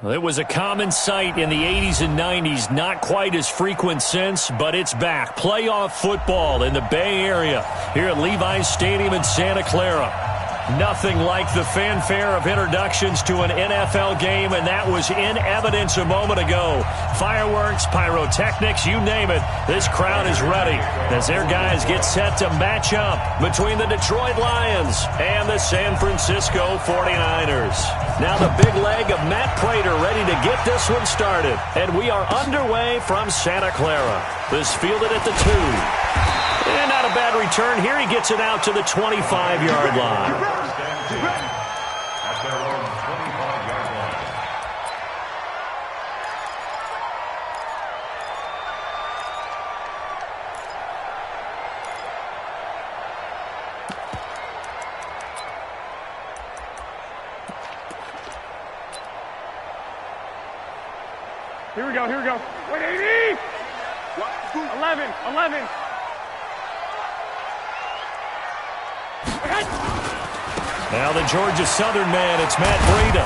It was a common sight in the 80s and 90s, not quite as frequent since, but it's back. Playoff football in the Bay Area here at Levi's Stadium in Santa Clara. Nothing like the fanfare of introductions to an NFL game, and that was in evidence a moment ago. Fireworks, pyrotechnics, you name it, this crowd is ready as their guys get set to match up between the Detroit Lions and the San Francisco 49ers. Now the big leg of Matt Prater ready to get this one started, and we are underway from Santa Clara. This fielded at the 2. And not a bad return here. He gets it out to the 25-yard line. Here we go, here we go. Wait, 80! 11. Now the Georgia Southern man, it's Matt Breida.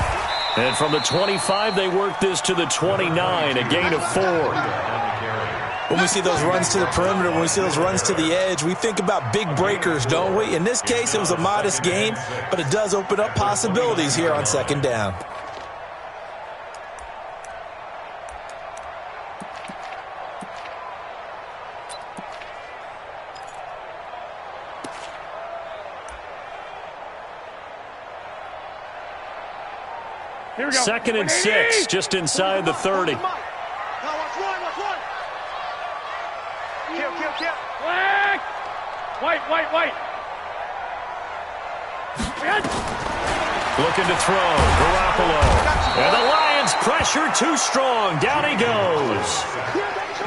And from the 25, they work this to the 29, a gain of 4. When we see those runs to the perimeter, when we see those runs to the edge, we think about big breakers, don't we? In this case, it was a modest gain, but it does open up possibilities here on second down. Second and 6, just inside the 30. Kill. White. Looking to throw, Garoppolo. And the Lions pressure too strong. Down he goes.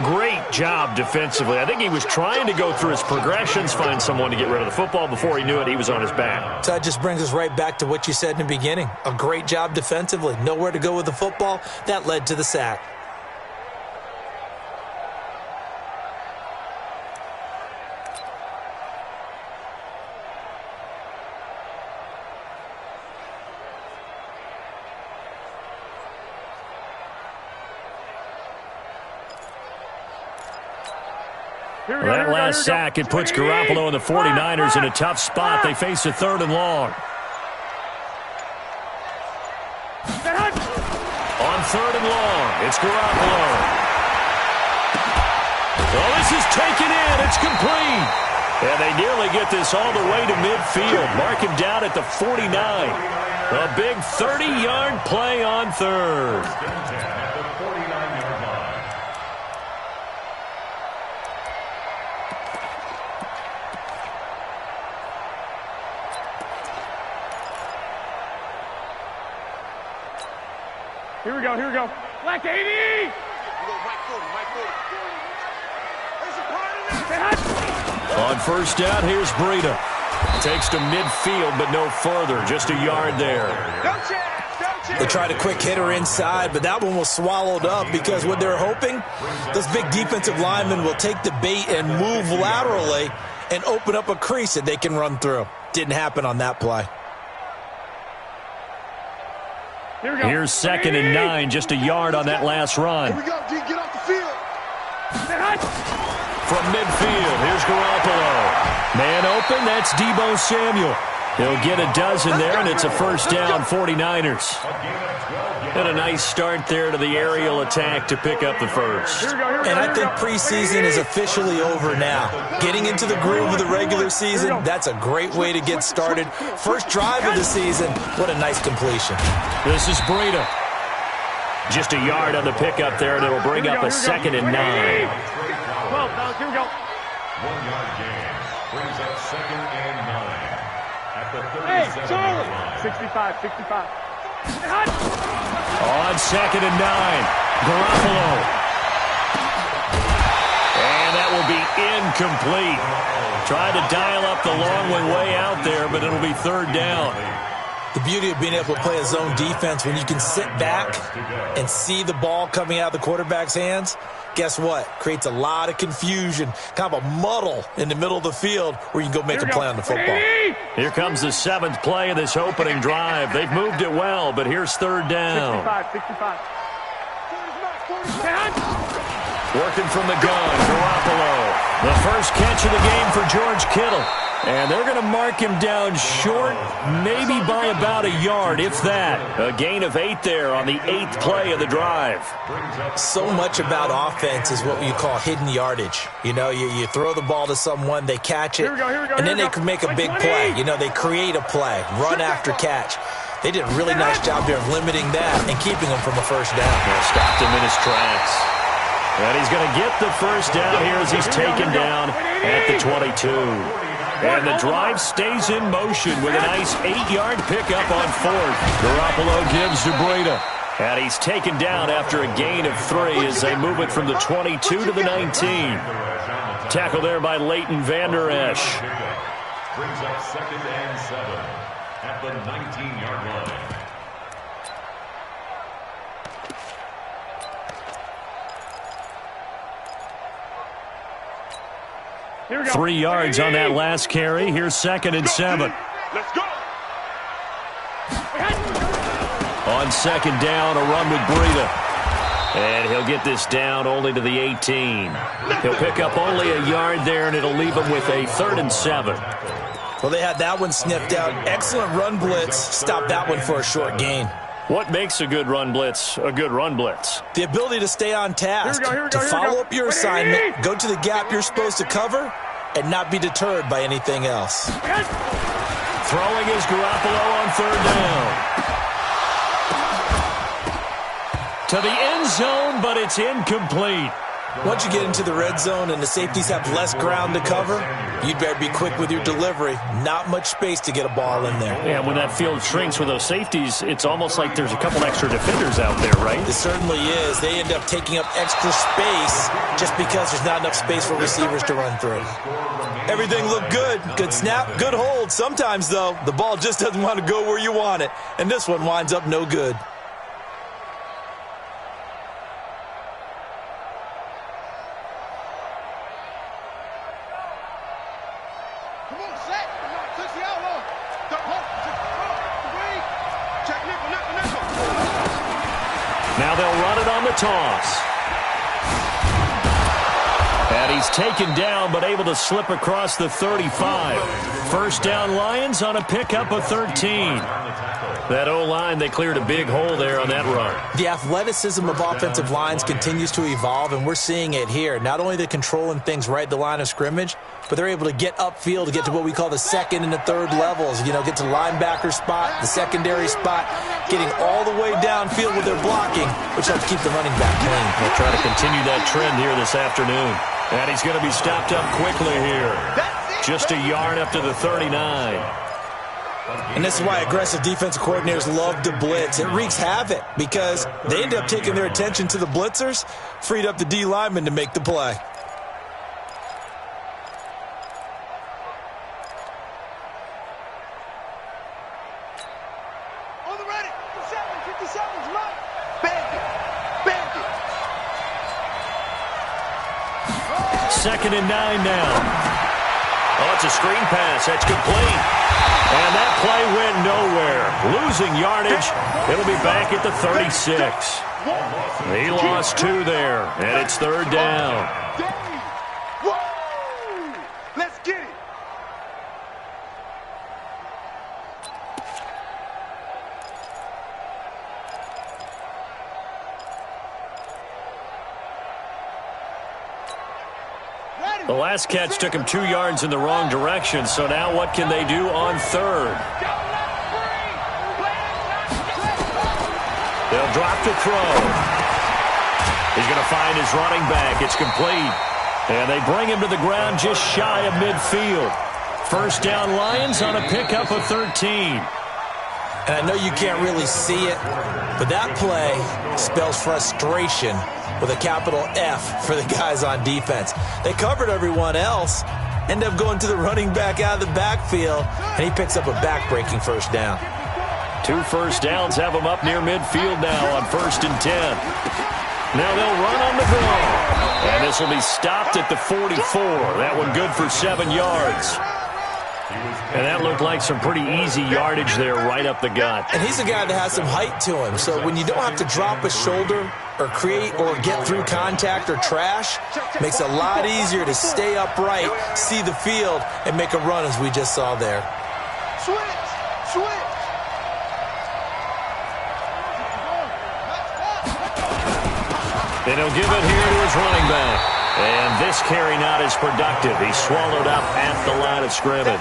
Great job defensively. I think he was trying to go through his progressions, find someone to get rid of the football. Before he knew it, he was on his back. So that just brings us right back to what you said in the beginning. A great job defensively. Nowhere to go with the football. That led to the sack. That last sack, it puts Garoppolo and the 49ers in a tough spot. They face a 3rd and long. On 3rd and long, it's Garoppolo. Oh, this is taken in. It's complete. And they nearly get this all the way to midfield. Mark him down at the 49. A big 30-yard play on 3rd. Here we go. Black 80! On first down, here's Breida. Takes to midfield, but no further. Just a yard there. They tried a quick hitter inside, but that one was swallowed up because what they're hoping, those big defensive linemen will take the bait and move laterally and open up a crease that they can run through. Didn't happen on that play. Here's 2nd and 9, just a yard on that last run. Here we go, D, get off the field. From midfield, here's Garoppolo. Man open, that's Deebo Samuel. He'll get a dozen there, and it's a first down, 49ers. And a nice start there to the aerial attack to pick up the first. And I think preseason is officially over now. Getting into the groove of the regular season, that's a great way to get started. First drive of the season, what a nice completion. This is Breida. Just a yard on the pickup there, and it'll bring up a 2nd and 9. 12, here we go. 1-yard gain brings up 2nd and 9. At the 37. Hey, Charlie! 65. On 2nd and 9, Garoppolo. And that will be incomplete. Trying to dial up the long one way out there, but it'll be 3rd down. The beauty of being able to play a zone defense when you can sit back and see the ball coming out of the quarterback's hands, guess what? Creates a lot of confusion, kind of a muddle in the middle of the field where you can go make a play on the football. Here comes the 7th play of this opening drive. They've moved it well, but here's 3rd down. 65. Working from the gun, Garoppolo. The first catch of the game for George Kittle. And they're going to mark him down short, maybe by about a yard, if that. A gain of 8 there on the 8th play of the drive. So much about offense is what you call hidden yardage. You know, you throw the ball to someone, they catch it, and then they can make a big play. You know, they create a play, run after catch. They did a really nice job there of limiting that and keeping him from a first down. Yeah, stopped him in his tracks. And he's going to get the first down here as he's taken down at the 22. And the drive stays in motion with a nice 8-yard pickup on 4th. Garoppolo gives to Breida. And he's taken down after a gain of 3 as they move it from the 22 to the 19. Tackle there by Leighton Vander Esch. Brings up 2nd and 7 at the 19-yard line. 3 yards on that last carry. Here's 2nd and 7. Let's go. On 2nd down, a run with Breida. And he'll get this down only to the 18. He'll pick up only a yard there, and it'll leave him with a 3rd and 7. Well, they had that one sniffed out. Excellent run blitz. Stopped that one for a short gain. What makes a good run blitz a good run blitz? The ability to stay on task, to follow up your assignment, go to the gap you're supposed to cover, and not be deterred by anything else. Throwing is Garoppolo on 3rd down. To the end zone, but it's incomplete. Once you get into the red zone and the safeties have less ground to cover, you'd better be quick with your delivery. Not much space to get a ball in there. Yeah, when that field shrinks with those safeties, it's almost like there's a couple extra defenders out there, right? It certainly is. They end up taking up extra space just because there's not enough space for receivers to run through. Everything looked good. Good snap, good hold. Sometimes, though, the ball just doesn't want to go where you want it. And this one winds up no good. Now they'll run it on the toss. And he's taken down, but able to slip across the 35. First down Lions on a pickup of 13. That O-line, they cleared a big hole there on that run. The athleticism of offensive lines continues to evolve, and we're seeing it here. Not only the controlling things right at the line of scrimmage, but they're able to get upfield to get to what we call the 2nd and the 3rd levels. You know, get to the linebacker spot, the secondary spot, getting all the way downfield with their blocking, which helps keep the running back clean. They'll try to continue that trend here this afternoon. And he's going to be stopped up quickly here. Just a yard up to the 39. And this is why aggressive defensive coordinators love to blitz. It wreaks havoc because they end up taking their attention to the blitzers, freed up the D lineman to make the play. On the ready. 57's right. Bandit. 2nd and 9 now. Oh, it's a screen pass. That's complete. And that play went nowhere. Losing yardage. It'll be back at the 36. He lost 2 there, and it's 3rd down. Let's get it. The last catch took him 2 yards in the wrong direction, so now what can they do on 3rd? They'll drop to throw. He's going to find his running back. It's complete. And they bring him to the ground just shy of midfield. First down Lions on a pickup of 13. And I know you can't really see it, but that play spells frustration with a capital F for the guys on defense. They covered everyone else, end up going to the running back out of the backfield, and he picks up a back-breaking first down. 2 first downs have him up near midfield now on 1st and 10. Now they'll run on the draw. And this will be stopped at the 44. That one good for 7 yards. And that looked like some pretty easy yardage there right up the gut. And he's a guy that has some height to him. So when you don't have to drop a shoulder or create or get through contact or trash, makes it a lot easier to stay upright, see the field, and make a run as we just saw there. Switch! And he'll give it here to his running back. And this carry not as productive. He's swallowed up at the line of scrimmage.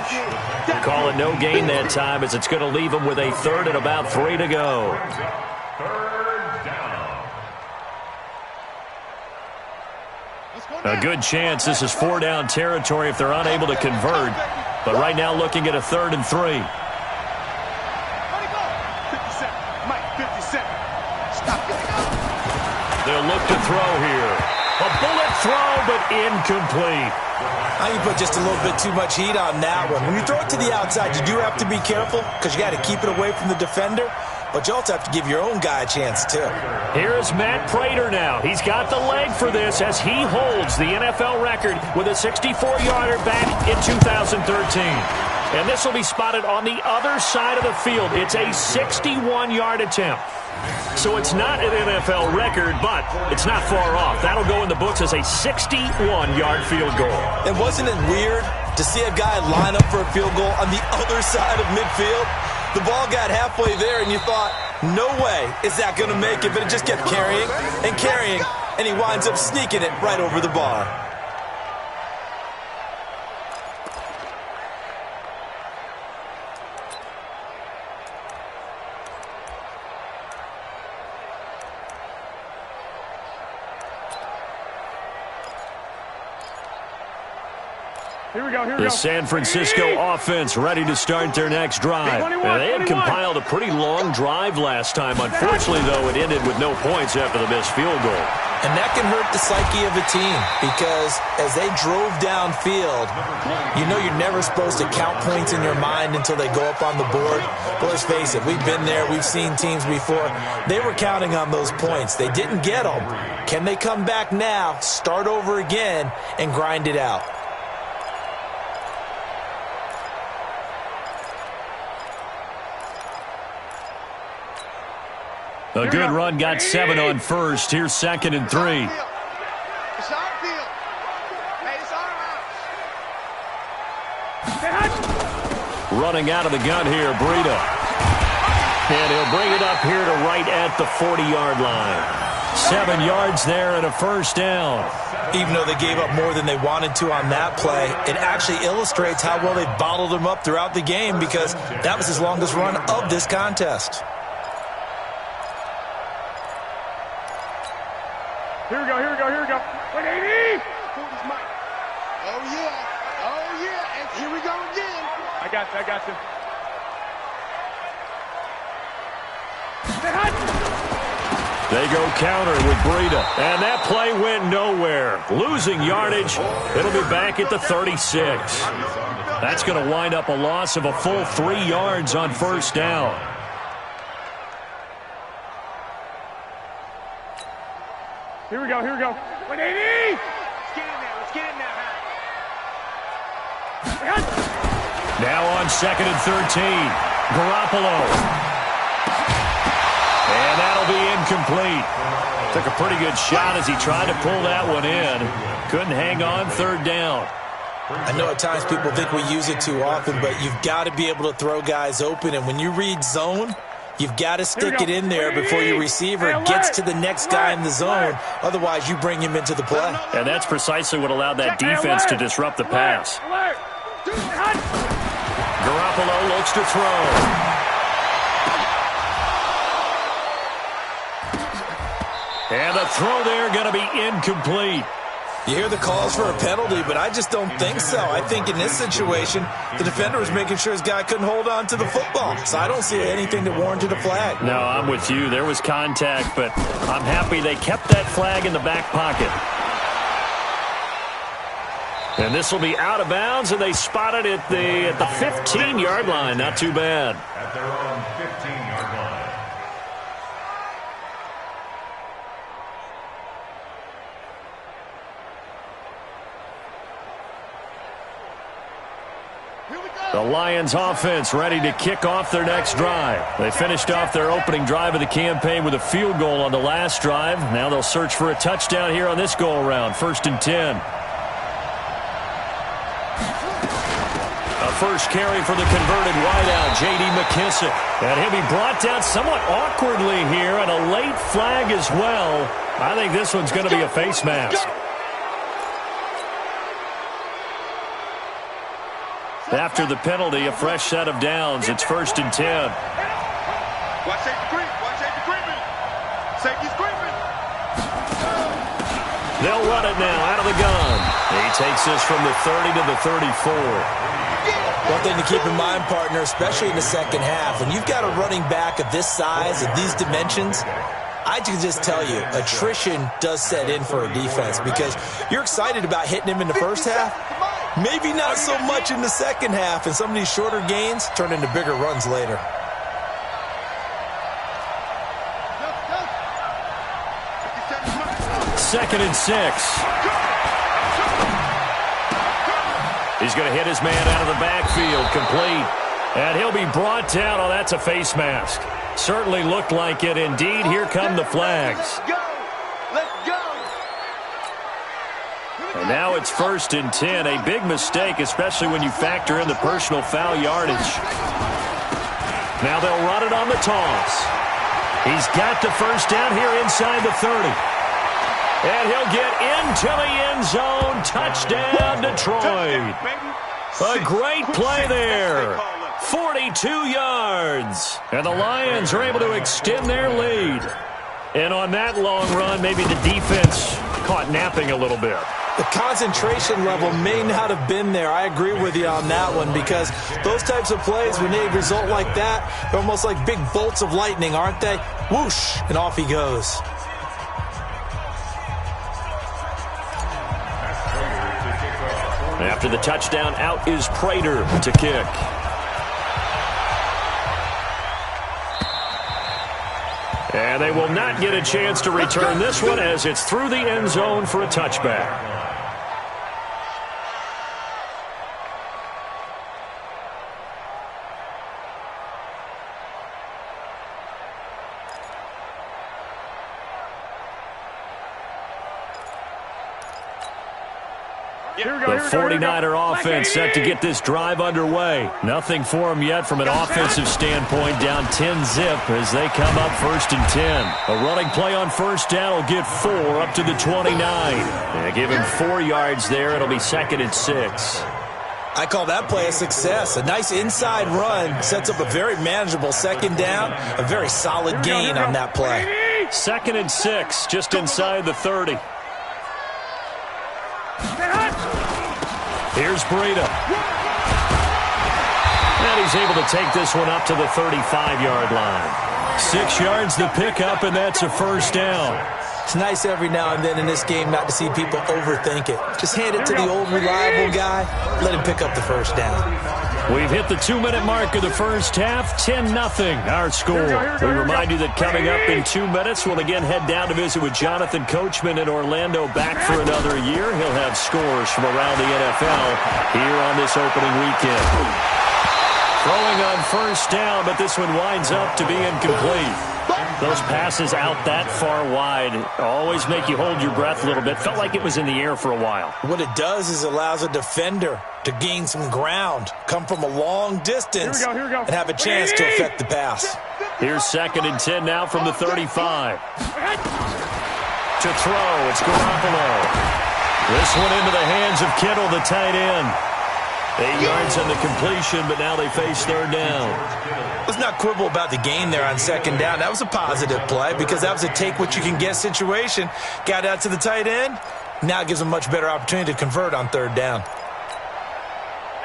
Call it no gain that time as it's going to leave him with a 3rd and about 3 to go. A good chance this is 4 down territory if they're unable to convert. But right now looking at a 3rd and 3. 50 seconds. Mike, 50 seconds. Stop it. They'll look to throw here. A bullet throw, but incomplete. I think you put just a little bit too much heat on that one. When you throw it to the outside, you do have to be careful because you got to keep it away from the defender. But you also have to give your own guy a chance, too. Here's Matt Prater now. He's got the leg for this as he holds the NFL record with a 64-yarder back in 2013. And this will be spotted on the other side of the field. It's a 61-yard attempt. So it's not an NFL record, but it's not far off. That'll go in the books as a 61-yard field goal. And wasn't it weird to see a guy line up for a field goal on the other side of midfield? The ball got halfway there, and you thought, no way is that going to make it, but it just kept carrying, and he winds up sneaking it right over the bar. Here we go. The San Francisco offense ready to start their next drive. They had compiled a pretty long drive last time. Unfortunately, though, it ended with no points after the missed field goal. And that can hurt the psyche of a team because as they drove downfield, you know you're never supposed to count points in your mind until they go up on the board. But let's face it, we've been there. We've seen teams before. They were counting on those points. They didn't get them. Can they come back now, start over again, and grind it out? A good run got 7 on first. Here's 2nd and 3. It's our field. Hey, it's our house. Running out of the gun here, Breida. And he'll bring it up here to right at the 40-yard line. 7 yards there and a first down. Even though they gave up more than they wanted to on that play, it actually illustrates how well they bottled them up throughout the game because that was his longest run of this contest. Here we go. 180! Oh, yeah. And here we go again. I got you. They go counter with Breida. And that play went nowhere. Losing yardage. It'll be back at the 36. That's going to wind up a loss of a full 3 yards on first down. Here we go. 180! Let's get in there. Now on 2nd and 13. Garoppolo. And that'll be incomplete. Took a pretty good shot as he tried to pull that one in. Couldn't hang on 3rd down. I know at times people think we use it too often, but you've got to be able to throw guys open. And when you read zone, you've got to stick it in there before your receiver gets to the next guy in the zone. Otherwise, you bring him into the play. And that's precisely what allowed that defense to disrupt the pass. Garoppolo looks to throw. And the throw there going to be incomplete. You hear the calls for a penalty, but I just don't think so. I think in this situation, the defender was making sure his guy couldn't hold on to the football. So I don't see anything that warranted a flag. No, I'm with you. There was contact, but I'm happy they kept that flag in the back pocket. And this will be out of bounds, and they spot it at the 15-yard line. Not too bad. At their own 15-yard line. The Lions offense ready to kick off their next drive. They finished off their opening drive of the campaign with a field goal on the last drive. Now they'll search for a touchdown here on this go-around. 1st and 10. A first carry for the converted wideout, J.D. McKissick. And he'll be brought down somewhat awkwardly here, and a late flag as well. I think this one's going to be a face mask. After the penalty, a fresh set of downs. It's 1st and 10. Watch safety creep. Watch safety creeping. Safety's creeping. They'll run it now out of the gun. He takes this from the 30 to the 34. One thing to keep in mind, partner, especially in the second half, when you've got a running back of this size, of these dimensions, I can just tell you, attrition does set in for a defense because you're excited about hitting him in the first half. Maybe not so much in the second half, and some of these shorter gains turn into bigger runs later. Second and 6. He's going to hit his man out of the backfield, complete. And he'll be brought down. Oh, that's a face mask. Certainly looked like it. Indeed, here come the flags. Let's go. Let's go. And now it's 1st and 10. A big mistake, especially when you factor in the personal foul yardage. Now they'll run it on the toss. He's got the first down here inside the 30. And he'll get into the end zone. Touchdown, Detroit. A great play there. 42 yards. And the Lions are able to extend their lead. And on that long run, maybe the defense caught napping a little bit. The concentration level may not have been there. I agree with you on that one because those types of plays, when they result like that, they're almost like big bolts of lightning, aren't they? Whoosh, and off he goes. After the touchdown, out is Prater to kick. And they will not get a chance to return this one as it's through the end zone for a touchback. The 49er offense set to get this drive underway. Nothing for them yet from an offensive standpoint. Down 10-zip as they come up 1st and 10. A running play on first down will get 4 up to the 29. And give him 4 yards there. It'll be 2nd and 6. I call that play a success. A nice inside run sets up a very manageable second down. A very solid gain on that play. 2nd and 6 just inside the 30. Here's Breida. And he's able to take this one up to the 35-yard line. 6 yards the pickup, and that's a first down. It's nice every now and then in this game not to see people overthink it. Just hand it to the old reliable guy. Let him pick up the first down. We've hit the 2-minute mark of the first half. 10-0 our score. We remind you that coming up in 2 minutes, we'll again head down to visit with Jonathan Coachman in Orlando, back for another year. He'll have scores from around the NFL here on this opening weekend. Throwing on first down, but this one winds up to be incomplete. Those passes out that far wide always make you hold your breath a little bit. Felt like it was in the air for a while. What it does is allows a defender to gain some ground, come from a long distance, and have a chance to affect the pass. Here's 2nd and 10 now from the 35. To throw, it's Garoppolo. This one into the hands of Kittle, the tight end. 8 yards on the completion, but now they face third down. Let's not quibble about the gain there on second down. That was a positive play because that was a take-what-you-can-get situation. Got out to the tight end. Now it gives them a much better opportunity to convert on third down.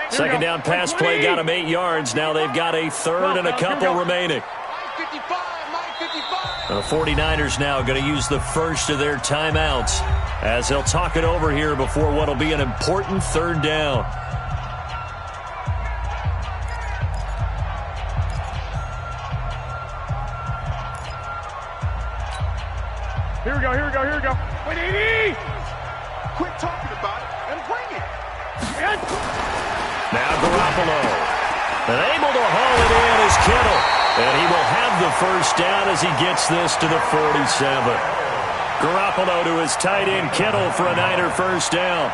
Second down pass play got them 8 yards. Now they've got a third and a couple remaining. The 49ers now going to use the first of their timeouts as they'll talk it over here before what will be an important third down. Here we go, here we go, here we go. Wait, 80! Quit talking about it and bring it. Now Garoppolo. And able to haul it in is Kittle. And he will have the first down as he gets this to the 47. Garoppolo to his tight end Kittle for a Niner first down.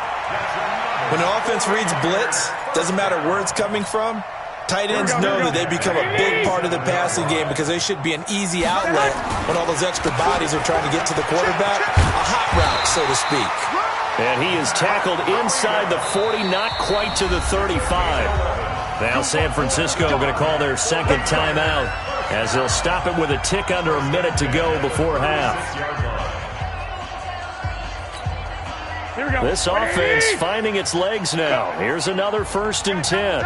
When an offense reads blitz, doesn't matter where it's coming from, tight ends know that they become a big part of the passing game because they should be an easy outlet when all those extra bodies are trying to get to the quarterback. A hot route, so to speak. And he is tackled inside the 40, not quite to the 35. Now San Francisco going to call their second timeout as they'll stop it with a tick under a minute to go before half. This offense finding its legs now. Here's another 1st and 10.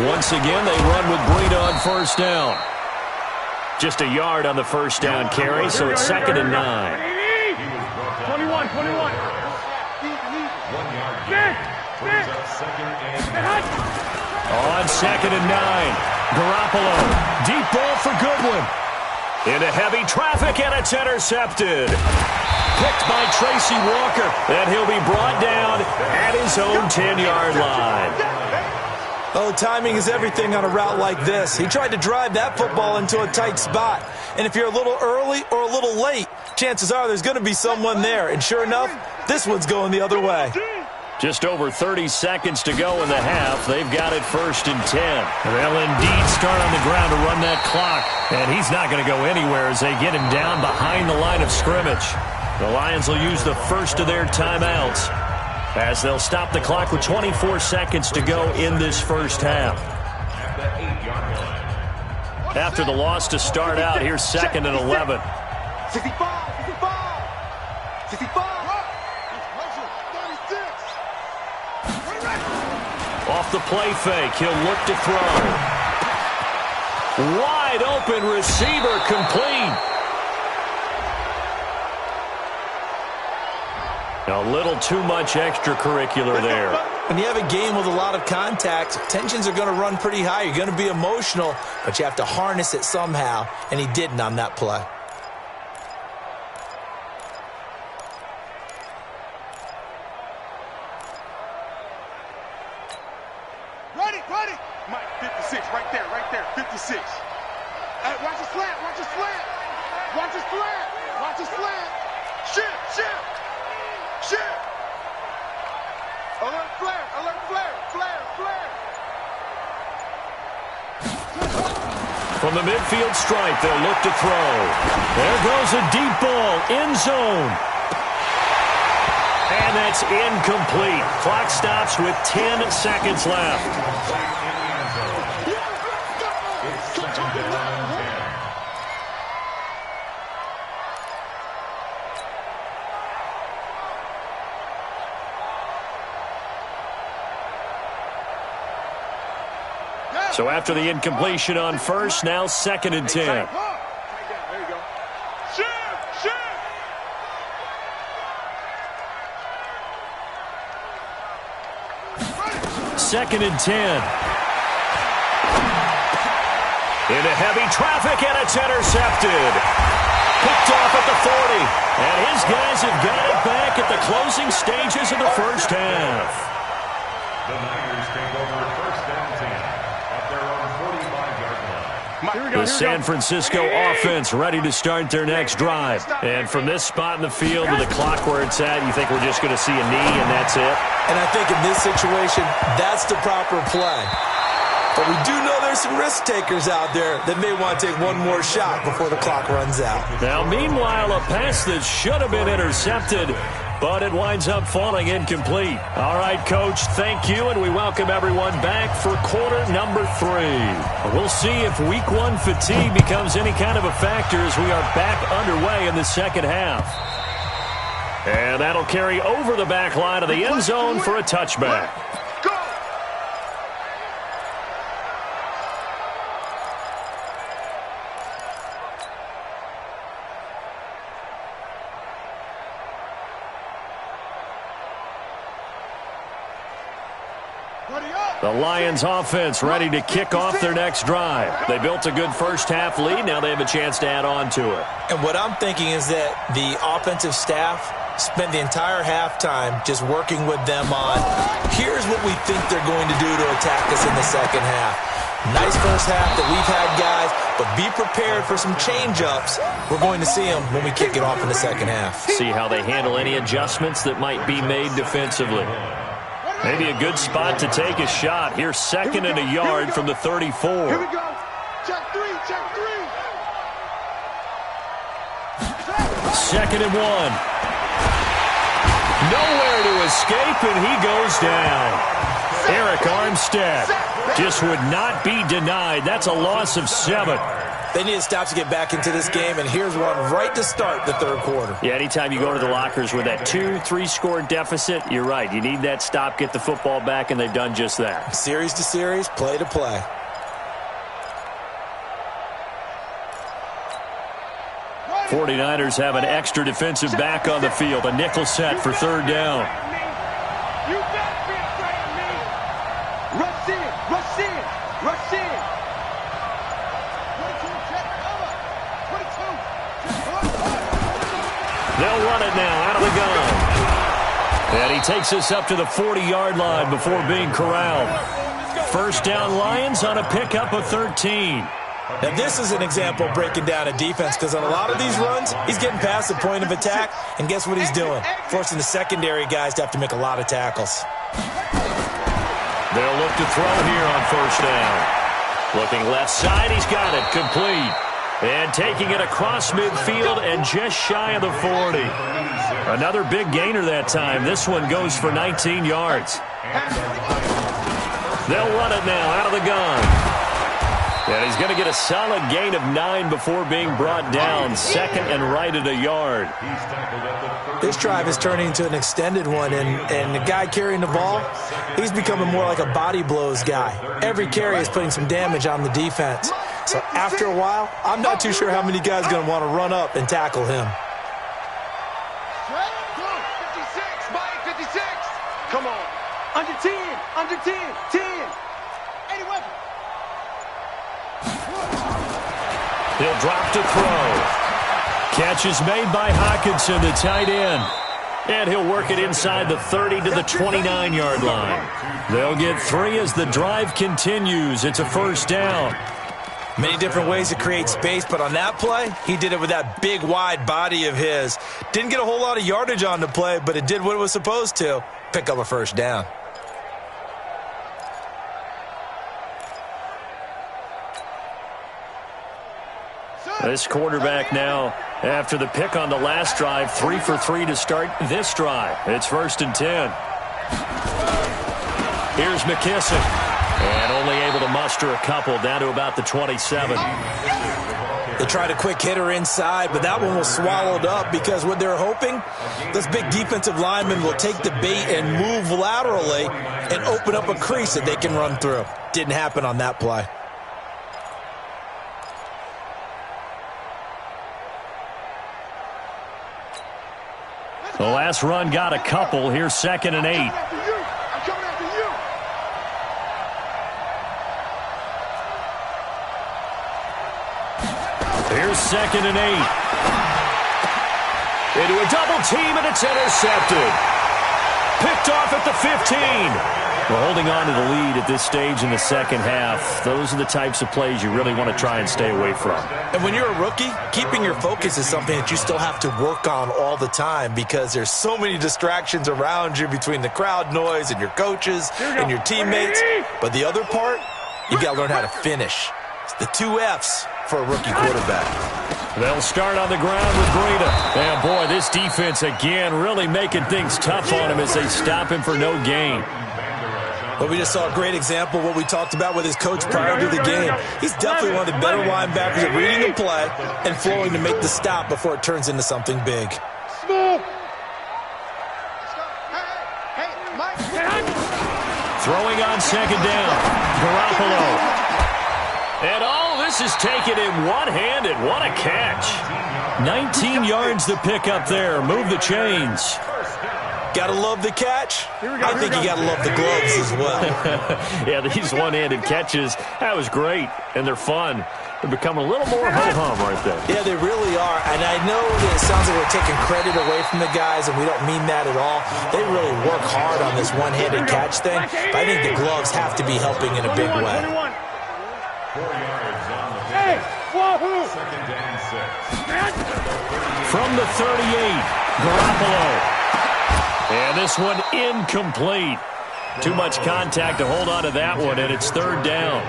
Once again, they run with Breida on first down. Just a yard on the first down carry, so it's 2nd and 9. 21. On 2nd and 9. Garoppolo. Deep ball for Goodwin. Into heavy traffic, and it's intercepted. Picked by Tracy Walker, and he'll be brought down at his own 10-yard line. Oh, timing is everything on a route like this. He tried to drive that football into a tight spot. And if you're a little early or a little late, chances are there's going to be someone there. And sure enough, this one's going the other way. Just over 30 seconds to go in the half. They've got it 1st and 10. They'll indeed start on the ground to run that clock. And he's not going to go anywhere as they get him down behind the line of scrimmage. The Lions will use the first of their timeouts as they'll stop the clock with 24 seconds to go in this first half. After the loss to start out, here's 2nd and 11. 65. Off the play fake, he'll look to throw. Wide open receiver, complete. A little too much extracurricular there. When you have a game with a lot of contact, tensions are going to run pretty high. You're going to be emotional, but you have to harness it somehow, and he didn't on that play. Ready. Mike, 56, right there, 56. Hey, watch the slant. Shit. Alert flare. From the midfield stripe, they'll look to throw. There goes a deep ball, end zone. And that's incomplete. Clock stops with 10 seconds left. So after the incompletion on first, now 2nd and 10. There you go. Shoot! 2nd and 10. Into heavy traffic, and it's intercepted. Picked off at the 40. And his guys have got it back at the closing stages of the first half. The Niners take over 1st and 10 at their own 45-yard line. The San Francisco offense ready to start their next drive. And from this spot in the field to the clock where it's at, you think we're just going to see a knee and that's it? And I think in this situation, that's the proper play. But we do know there's some risk takers out there that may want to take one more shot before the clock runs out. Now, meanwhile, a pass that should have been intercepted, but it winds up falling incomplete. All right, Coach, thank you, and we welcome everyone back for quarter number 3. We'll see if week 1 fatigue becomes any kind of a factor as we are back underway in the second half. And that'll carry over the back line of the end zone for a touchback. The Lions offense ready to kick off their next drive. They built a good first half lead. Now they have a chance to add on to it. And what I'm thinking is that the offensive staff Spent the entire halftime just working with them on, here's what we think they're going to do to attack us in the second half. Nice first half that we've had, guys, but be prepared for some change-ups. We're going to see them when we kick it off in the second half. See how they handle any adjustments that might be made defensively. Maybe a good spot to take a shot. Here's second and a yard from the 34. Here we go. Check three, check three. Second and 1. Nowhere to escape, and he goes down. Eric Armstead just would not be denied. That's a loss of 7. They need to stop to get back into this game, and here's one right to start the third quarter. Yeah, anytime you go to the lockers with that 2-3 score deficit, you're right. You need that stop, get the football back, and they've done just that. Series to series, play to play. Right. 49ers have an extra defensive back on the field. A nickel set for third down. You better be afraid of me. Rush in, rush in, rush in. 22, check cover. 22. They'll run it now out of the gun. And he takes us up to the 40-yard line before being corralled. First down Lions on a pickup of 13. Now, this is an example of breaking down a defense because on a lot of these runs, he's getting past the point of attack, and guess what he's doing? Forcing the secondary guys to have to make a lot of tackles. They'll look to throw here on first down. Looking left side, he's got it, complete. And taking it across midfield and just shy of the 40. Another big gainer that time. This one goes for 19 yards. They'll run it now out of the gun. And he's going to get a solid gain of 9 before being brought down. Second and right at a yard. This drive is turning into an extended one, and the guy carrying the ball, he's becoming more like a body blows guy. Every carry is putting some damage on the defense. So after a while, I'm not too sure how many guys are going to want to run up and tackle him. 56, Mike, 56. Come on. Under 10, under 10, 10. 80 weapons. He'll drop to throw. Catch is made by Hawkinson, the tight end. And he'll work it inside the 30 to the 29-yard line. They'll get 3 as the drive continues. It's a first down. Many different ways to create space, but on that play, he did it with that big, wide body of his. Didn't get a whole lot of yardage on the play, but it did what it was supposed to. Pick up a first down. This quarterback now, after the pick on the last drive, 3 for 3 to start this drive. It's first and 10. Here's McKissick. And only able to muster a couple down to about the 27. They tried a quick hitter inside, but that one was swallowed up because what they're hoping, this big defensive lineman will take the bait and move laterally and open up a crease that they can run through. Didn't happen on that play. The last run got a couple. Here's second and 8. I'm coming after you. Here's second and 8. Into a double team, and it's intercepted. Picked off at the 15. Well, holding on to the lead at this stage in the second half, those are the types of plays you really want to try and stay away from. And when you're a rookie, keeping your focus is something that you still have to work on all the time because there's so many distractions around you between the crowd noise and your coaches and your teammates. But the other part, you got to learn how to finish. It's the 2 F's for a rookie quarterback. They'll start on the ground with Breida. And, boy, this defense, again, really making things tough on him as they stop him for no gain. But we just saw a great example of what we talked about with his coach prior to the game. He's definitely one of the better linebackers at reading the play and flowing to make the stop before it turns into something big. Throwing on second down, Garoppolo. And this is taken in one-handed. What a catch. 19 yards to pick up there. Move the chains. Got to love the catch. I think you got to love the gloves as well. Yeah, these one-handed catches, that was great, and they're fun. They're becoming a little more ho-hum right there. Yeah, they really really are. And I know that it sounds like we're taking credit away from the guys, and we don't mean that at all. They really work hard on this one-handed catch thing, but I think the gloves have to be helping in a big way. 4 yards on the Hey, wahoo! second and 6. From the 38, Garoppolo. And this one incomplete. Too much contact to hold on to that one, and it's third down.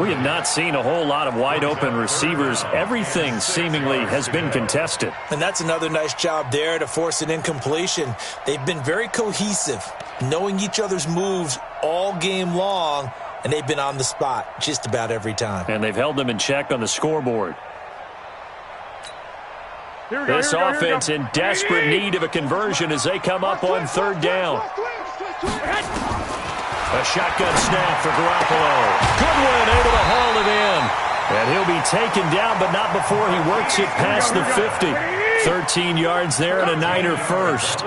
We have not seen a whole lot of wide-open receivers. Everything seemingly has been contested. And that's another nice job there to force an incompletion. They've been very cohesive, knowing each other's moves all game long, and they've been on the spot just about every time. And they've held them in check on the scoreboard. This offense in desperate need of a conversion as they come up on third down. A shotgun snap for Garoppolo. Goodwin able to haul it in. And he'll be taken down, but not before he works it past the 50. 13 yards there and a Niner first.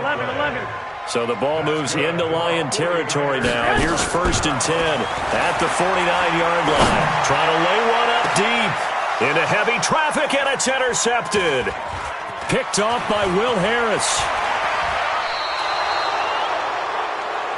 So the ball moves into Lion territory now. Here's 1st and 10 at the 49-yard line. Trying to lay one up deep into heavy traffic, and it's intercepted. Picked off by Will Harris.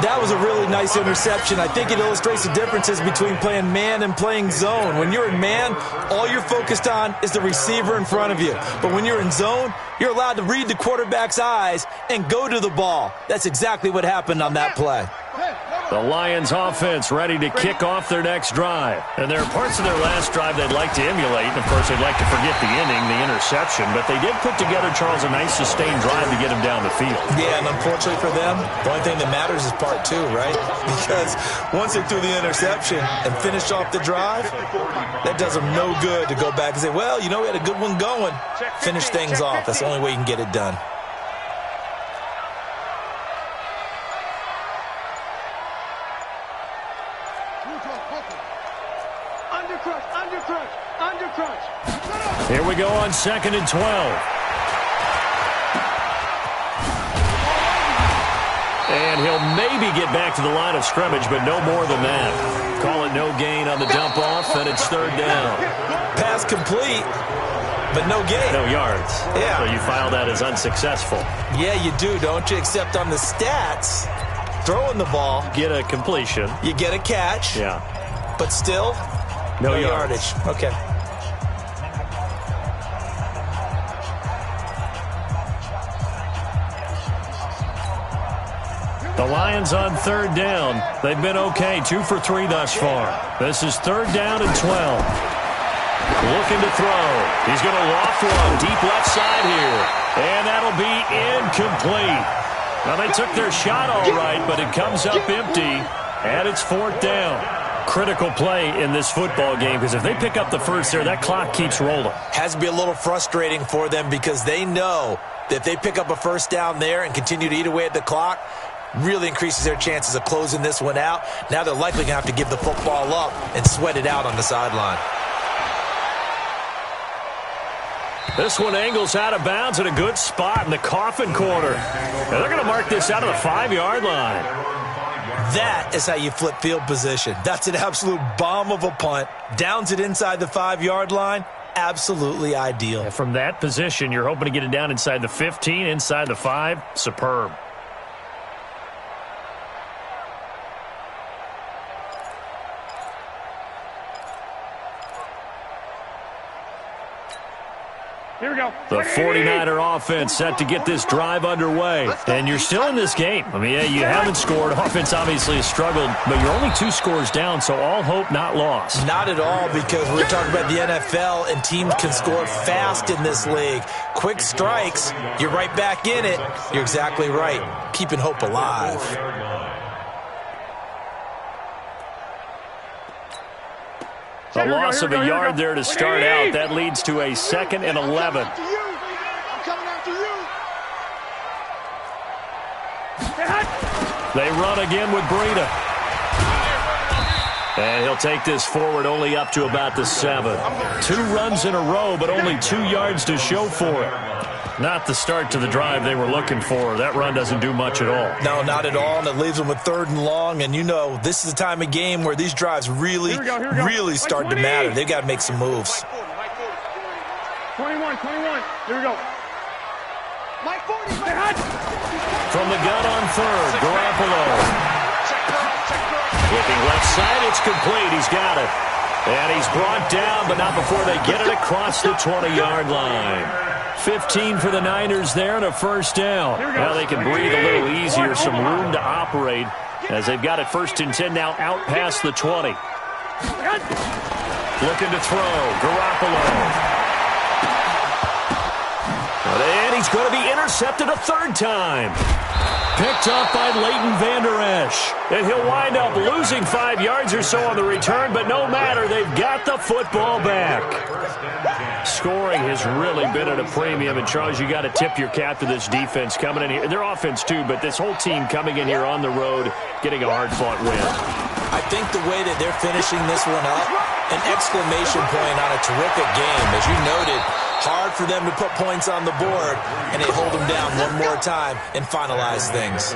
That was a really nice interception. I think it illustrates the differences between playing man and playing zone. When you're in man, all you're focused on is the receiver in front of you. But when you're in zone, you're allowed to read the quarterback's eyes and go to the ball. That's exactly what happened on that play. The Lions offense ready to kick off their next drive. And there are parts of their last drive they'd like to emulate. And, of course, they'd like to forget the inning, the interception. But they did put together, Charles, a nice sustained drive to get him down the field. Yeah, and unfortunately for them, the only thing that matters is part 2, right? Because once they threw the interception and finished off the drive, that does them no good to go back and say, well, you know, we had a good one going. Finish things off. That's the only way you can get it done. Here we go on 2nd and 12. And he'll maybe get back to the line of scrimmage, but no more than that. Call it no gain on the dump off, and it's third down. Pass complete, but no gain. No yards. Yeah. So you file that as unsuccessful. Yeah, you do, don't you? Except on the stats, throwing the ball. Get a completion. You get a catch. Yeah. But still, no yardage. Okay. The Lions on third down. They've been okay, 2 for 3 thus far. This is third down and 12. Looking to throw. He's going to loft one deep left side here. And that'll be incomplete. Now, they took their shot all right, but it comes up empty. And it's 4th down. Critical play in this football game, because if they pick up the first there, that clock keeps rolling. Has to be a little frustrating for them because they know that if they pick up a first down there and continue to eat away at the clock, really increases their chances of closing this one out. Now they're likely going to have to give the football up and sweat it out on the sideline. This one angles out of bounds at a good spot in the coffin corner. And they're going to mark this out of the 5-yard line. That is how you flip field position. That's an absolute bomb of a punt. Downs it inside the 5-yard line. Absolutely ideal. And from that position, you're hoping to get it down inside the 15, inside the 5. Superb. Here we go. The 49er offense set to get this drive underway. And you're still in this game. I mean, yeah, you haven't scored. Offense obviously has struggled, but you're only 2 scores down, so all hope not lost. Not at all, because we're talking about the NFL, and teams can score fast in this league. Quick strikes, you're right back in it. You're exactly right. Keeping hope alive. A loss of a yard there to start out. That leads to a 2nd and 11. I'm coming after you. They run again with Breida. And he'll take this forward only up to about the 7. 2 runs in a row, but only 2 yards to show for it. Not the start to the drive they were looking for. That run doesn't do much at all. No, not at all, and it leaves them with 3rd and long. And you know, this is the time of game where these drives really start to matter. They've got to make some moves. 21. Here we go. Mike 40. From the gun on third, Garoppolo. Looking left side, it's complete. He's got it. And he's brought down, but not before they get it across the 20-yard line. 15 for the Niners there and a first down. Now they can breathe a little easier, some room to operate as they've got it 1st and 10 now out past the 20. Looking to throw, Garoppolo. And he's going to be intercepted a 3rd time. Picked up by Leighton Vander Esch. And he'll wind up losing 5 yards or so on the return, but no matter, they've got the football back. Scoring has really been at a premium, and Charles, you got to tip your cap to this defense coming in here. Their offense too, but this whole team coming in here on the road, getting a hard-fought win. I think the way that they're finishing this one up, an exclamation point on a terrific game. As you noted, hard for them to put points on the board, and they hold them down one more time and finalize things.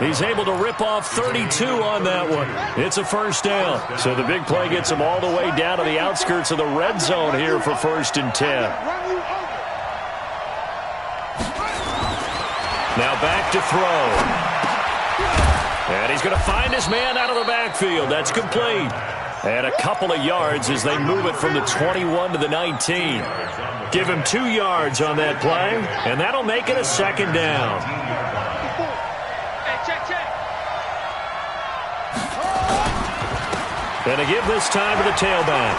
He's able to rip off 32 on that one. It's a first down. So the big play gets him all the way down to the outskirts of the red zone here for 1st and 10. Now back to throw. And he's going to find his man out of the backfield. That's complete. And a couple of yards as they move it from the 21 to the 19. Give him 2 yards on that play, and that'll make it a 2nd down. And to give this time to the tailback.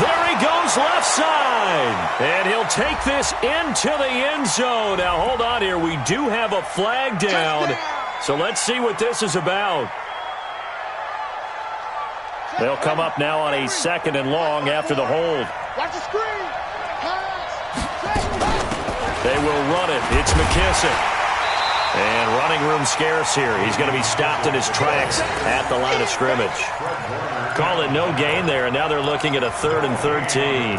There he goes left side. And he'll take this into the end zone. Now, hold on here. We do have a flag down. So let's see what this is about. They'll come up now on a 2nd and long after the hold. Watch the screen. They will run it. It's McKissick. And running room scarce here. He's going to be stopped in his tracks at the line of scrimmage. Call it no gain there, and now they're looking at a 3rd and 13. And it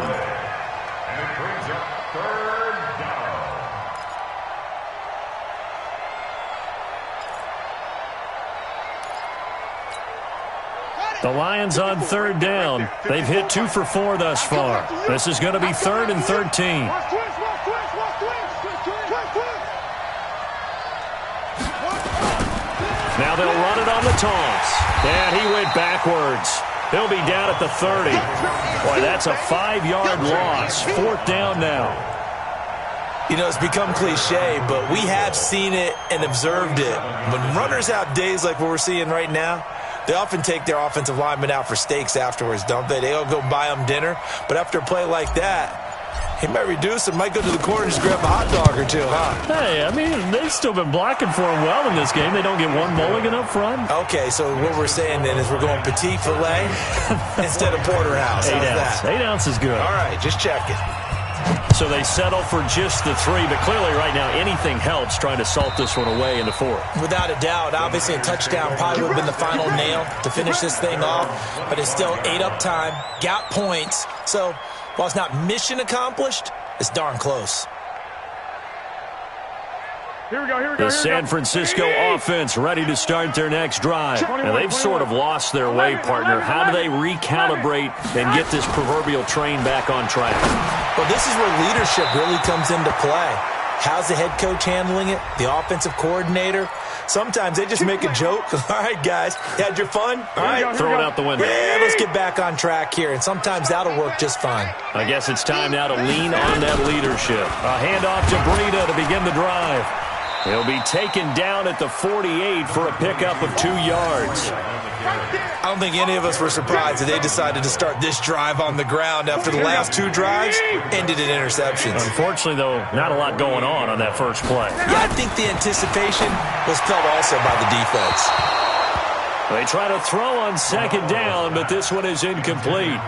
brings up 3rd down. The Lions on 3rd down. They've hit 2 for 4 thus far. This is going to be 3rd and 13. Now they'll run it on the toss. And he went backwards. He'll be down at the 30. Boy, that's a 5-yard loss. 4th down now. You know, it's become cliche, but we have seen it and observed it. When runners have days like what we're seeing right now, they often take their offensive linemen out for steaks afterwards, don't they? They'll go buy them dinner. But after a play like that, he might reduce it, might go to the corner and just grab a hot dog or two, huh? Hey, I mean, they've still been blocking for him well in this game. They don't get one mulligan up front. Okay, so what we're saying then is we're going petite filet instead of porterhouse. 8 How's ounce. that? 8 ounce is good. All right, just checking. So they settle for just the 3, but clearly right now anything helps trying to salt this one away in the 4th. Without a doubt, obviously a touchdown probably would have been the final nail to finish this thing off, but it's still ate up time, got points. So while it's not mission accomplished, it's darn close. Here we go. The San Francisco offense ready to start their next drive. And they've sort of lost their way, partner. How do they recalibrate and get this proverbial train back on track? Well, this is where leadership really comes into play. How's the head coach handling it? The offensive coordinator? Sometimes they just make a joke. All right, guys, you had your fun? All right. Throw it out the window. Yeah, let's get back on track here. And sometimes that'll work just fine. I guess it's time now to lean on that leadership. A handoff to Breida to begin the drive. He'll be taken down at the 48 for a pickup of 2 yards. I don't think any of us were surprised that they decided to start this drive on the ground after the last 2 drives ended in interceptions. Unfortunately, though, not a lot going on that first play. Yeah, I think the anticipation was felt also by the defense. They try to throw on 2nd down, but this one is incomplete.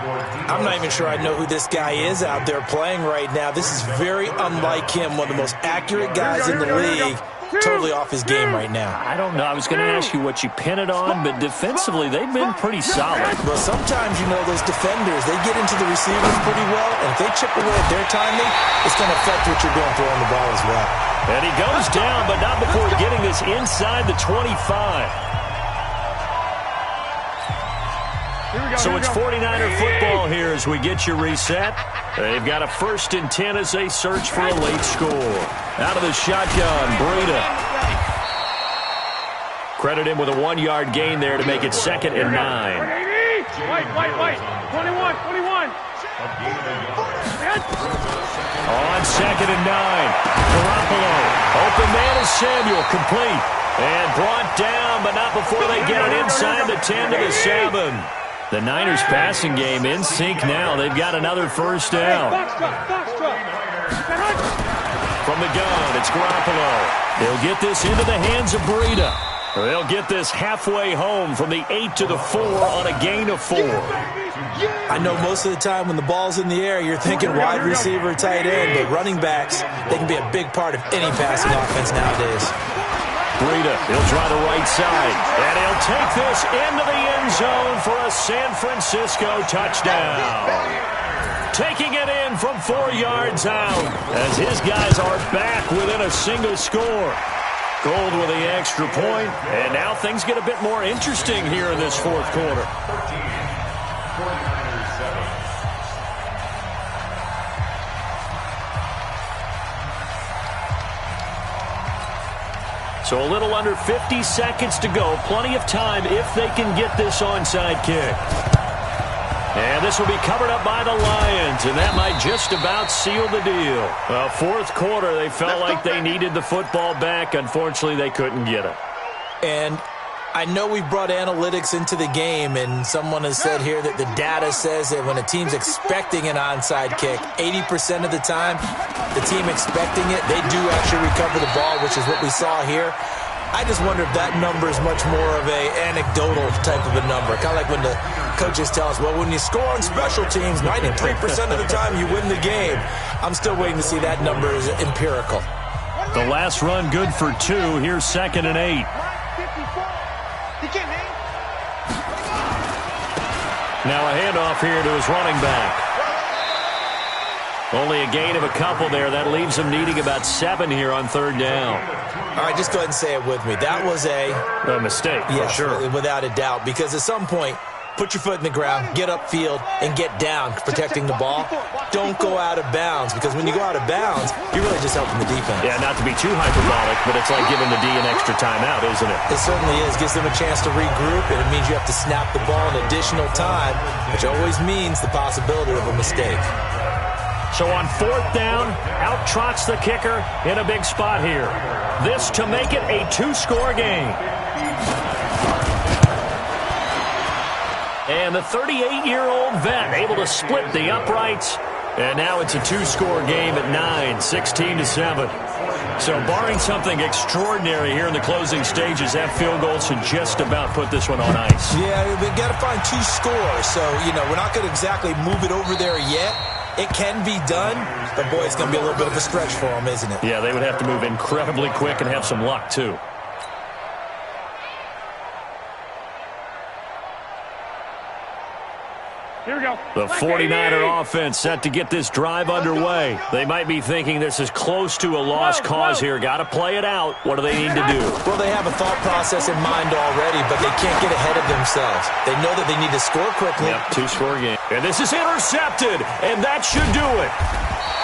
I'm not even sure I know who this guy is out there playing right now. This is very unlike him, one of the most accurate guys in the league. Totally off his game right now. I don't know. I was going to ask you what you pin it on, but defensively, they've been pretty solid. Well, sometimes, you know, those defenders, they get into the receivers pretty well, and if they chip away at their timing, it's going to affect what you're doing throwing the ball as well. And he goes down, but not before getting this inside the 25. Here we So it's 49er football here as we get you reset. They've got a 1st and 10 as they search for a late score. Out of the shotgun, Breida. Credit him with a 1-yard gain there to make it 2nd and 9. White. 21. On 2nd and 9. Garoppolo. Open man is Samuel, complete. And brought down, but not before they get it inside the 10 to the 7. The Niners passing game in sync now. They've got another 1st down. From the gun, it's Garoppolo. They'll get this into the hands of Breida. They'll get this halfway home from the 8 to the 4 on a gain of 4. I know most of the time when the ball's in the air, you're thinking wide receiver, tight end, but running backs, they can be a big part of any passing offense nowadays. Breida, he'll try the right side, and he'll take this into the end zone for a San Francisco touchdown. Taking it in from 4 yards out as his guys are back within a single score. Gold with the extra point, and now things get a bit more interesting here in this 4th quarter. 49ers 7. So a little under 50 seconds to go. Plenty of time if they can get this onside kick. And this will be covered up by the Lions, and that might just about seal the deal. 4th quarter, they felt like they needed the football back. Unfortunately, they couldn't get it. And I know we brought analytics into the game, and someone has said here that the data says that when a team's expecting an onside kick, 80% of the time, the team expecting it, they do actually recover the ball, which is what we saw here. I just wonder if that number is much more of a anecdotal type of a number. Kind of like when the coaches tell us, well, when you score on special teams, 93% of the time you win the game. I'm still waiting to see that number is empirical. The last run good for 2. Here's 2nd and 8. Now a handoff here to his running back. Only a gain of a couple there. That leaves him needing about 7 here on 3rd down. All right, just go ahead and say it with me. That was a mistake, yes, for sure. Without a doubt, because at some point, put your foot in the ground, get upfield, and get down, protecting the ball. Don't go out of bounds, because when you go out of bounds, you're really just helping the defense. Yeah, not to be too hyperbolic, but it's like giving the D an extra timeout, isn't it? It certainly is. Gives them a chance to regroup, and it means you have to snap the ball an additional time, which always means the possibility of a mistake. So on 4th down, out trots the kicker in a big spot here. This to make it a 2-score game. And the 38-year-old vet able to split the uprights. And now it's a 2-score game at 9, 16-7. So barring something extraordinary here in the closing stages, that field goal should just about put this one on ice. Yeah, we've got to find 2 scores. So, we're not going to exactly move it over there yet. It can be done, but boy, it's going to be a little bit of a stretch for them, isn't it? Yeah, they would have to move incredibly quick and have some luck, too. Here we go. The 49er offense set to get this drive underway. They might be thinking this is close to a lost cause here. Got to play it out. What do they need to do? Well, they have a thought process in mind already, but they can't get ahead of themselves. They know that they need to score quickly. Yep, 2-score game. And this is intercepted, and that should do it.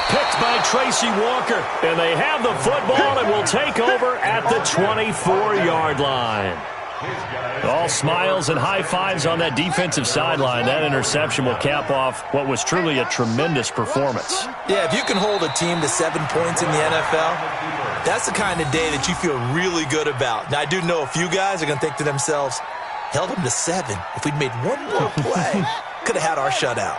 Picked by Tracy Walker, and they have the football and will take over at the 24-yard line. All smiles and high fives on that defensive sideline. That interception will cap off what was truly a tremendous performance. Yeah, if you can hold a team to 7 points in the NFL, that's the kind of day that you feel really good about. Now, I do know a few guys are going to think to themselves, held them to 7. If we'd made one more play, could have had our shutout.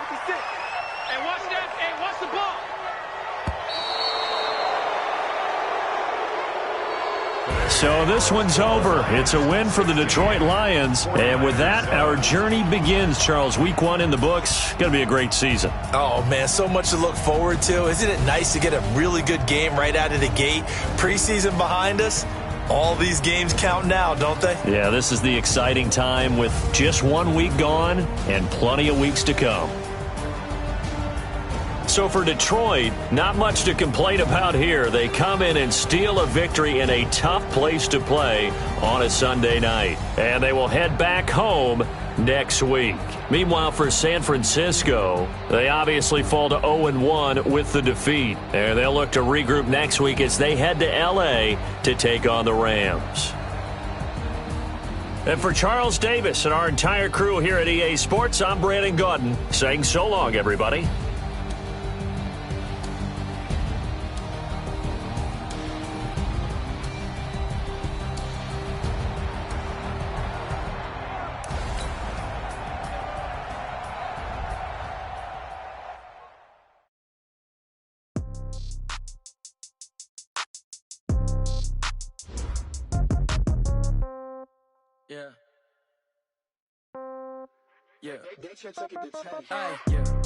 So this one's over. It's a win for the Detroit Lions. And with that, our journey begins, Charles. Week 1 in the books. Going to be a great season. Oh, man, so much to look forward to. Isn't it nice to get a really good game right out of the gate? Preseason behind us. All these games count now, don't they? Yeah, this is the exciting time with just 1 week gone and plenty of weeks to come. So for Detroit, not much to complain about here. They come in and steal a victory in a tough place to play on a Sunday night. And they will head back home next week. Meanwhile, for San Francisco, they obviously fall to 0-1 with the defeat. And they'll look to regroup next week as they head to L.A. to take on the Rams. And for Charles Davis and our entire crew here at EA Sports, I'm Brandon Gaudin saying so long, everybody.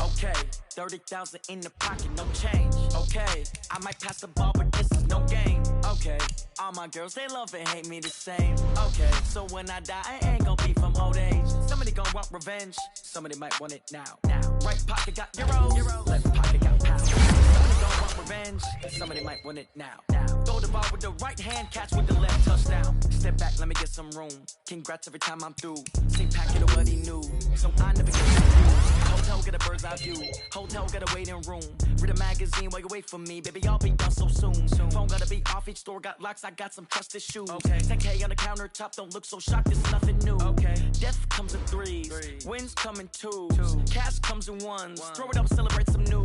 Okay, 30,000 in the pocket, no change. Okay, I might pass the ball, but this is no game. Okay, all my girls, they love and hate me the same. Okay, so when I die, I ain't gonna be from old age. Somebody gonna want revenge, somebody might want it now. Right pocket got euros, left pocket got pounds. Somebody gonna want revenge, somebody might want it now. Throw the ball with the right hand, catch with the left, touchdown. Step back, let me get some room. Congrats every time I'm through. Same packet of what he knew, so I never get confused. Hotel get a bird's eye view. Hotel got a waiting room. Read a magazine while you wait for me. Baby, I'll be done so soon. Phone gotta be off. Each store got locks. I got some trusted shoes. 10K on the countertop. Don't look so shocked. It's nothing new. Death comes in threes. Wins come in twos. Cash comes in ones. Throw it up, celebrate some news.